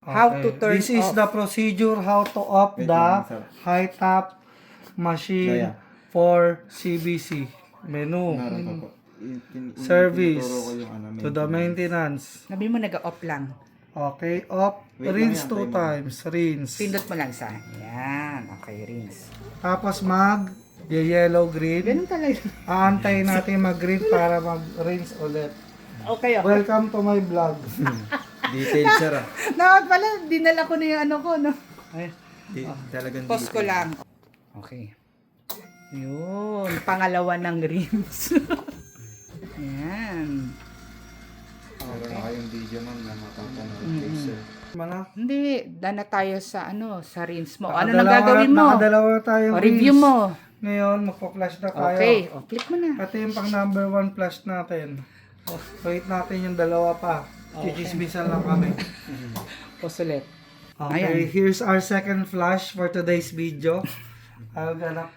How to turn This is off. the procedure how to off Wait the lang, sir. high top machine Gaya. for CBC. Menu. Meron pa po. Service Tinuturo ko yung to the maintenance. Sabi mo nag-off lang. Okay, off. Wait lang Rinse yan, 2 timer. times. Rinse. Pindot mo lang sa. Yan. Okay, rinse. Tapos yellow green. Ganun talaga. Aantayin natin mag-green para mag-rinse ulit. Okay, okay. Welcome to my vlog. Detailed, sir. Dapat pala, dinala ko na yung ano ko, no? Ay, Talagang Post ko lang. Okay. Yun. Pangalawa ng rinse. Yan. Meron na kayong video, ma'am, na mapapanood Mm-mm. kay sir. mana? Hindi. Dana tayo sa sa rinse mo. Ano nang gagawin mo? Nakadalawa na tayong O, review rinse. mo. Ngayon, magpa-flash na tayo. Okay. O, click mo na. Ito yung pang number 1 flash natin. Wait natin yung dalawa pa. Chichismisan lang kami. Post ulit. Okay, Ayan. here's our second flash for today's video. I'm gonna,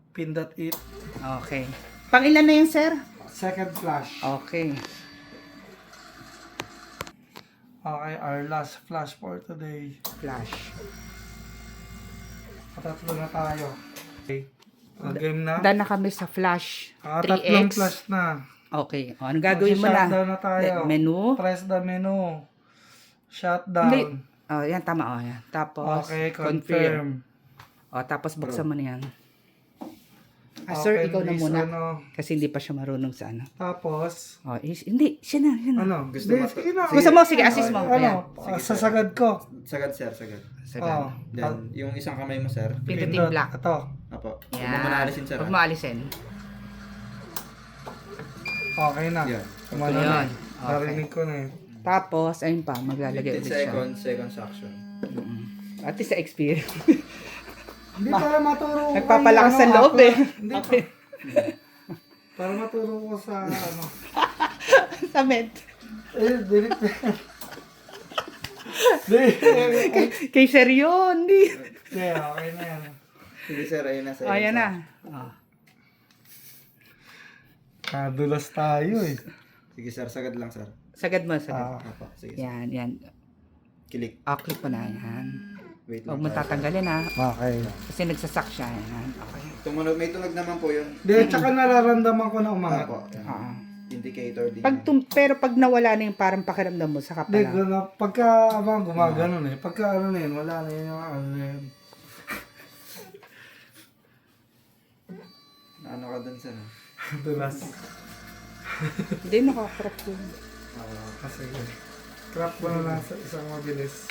pindot it. Okay. Pang ilan na yun, sir? Second flash. Okay. Okay, our last flash for today. Flash. Patatlo na tayo. Okay. Game na. Dana kami sa flash. Tatlong 3X. flash na. Okay. O, ano gagawin mo na? Shutdown na tayo. Menu. Press the menu. Shutdown. Hindi. Oh, yan. Tama. O, yan. Tapos, Okay, confirm. O, tapos buksan mo na yan. Sir, Open ikaw na this, muna. ano. Kasi hindi pa siya marunong sa ano. Tapos, Hindi. Siya na. Siya na. ano? Gusto Hindi, mo- sige na. Gusto mo? Sige, assist mo. Ayan. Ano? Sasagad ko. Sagad, sir, sagad. Sagad. Then, yung isang kamay mo, sir. Pindutin Pindot. black. Ito. Apo. Huwag Yan. mo manalisin, sir. Huwag mo alisin. Okay na. Yan. Kumano na. Yun. Okay. Narinig ko na eh. Tapos, ayun pa. Maglalagay 15 ulit siya. second suction. At least sa experience. Hindi para maturo ko. Nagpapalakas kayo, ang loob upload. eh. Hindi para maturo ko sa ano. sa med. Delete. Kay sir yun. Hindi. Yeah, okay na yan. Sige, sir, ayun na, sir. Ayan na. Oh. Kadulas tayo eh. Sige, sir, sagad lang, sir. Sagad mo, sagad. Apo, sige, sir. Yan, yan. Kilik. Click mo na. Yan. Wait Huwag lang. mo tayo. tatanggalin ha. Okay. Kasi nagsasak siya. Yan. Okay. May tunog naman po yun. Di, tsaka nararamdaman ko na umangat. Apo. yan. Oo. Indicator din. Pero pag nawala na yung parang pakiramdam mo, saka Hindi, pala. pagka gumaganon eh. Pagka ano na yun, wala na yun yung ano na yun. Ano ka dun, sir? Dulas. Hindi, nakakrap yun. Kasi, crap mo na lang sa isang mabilis.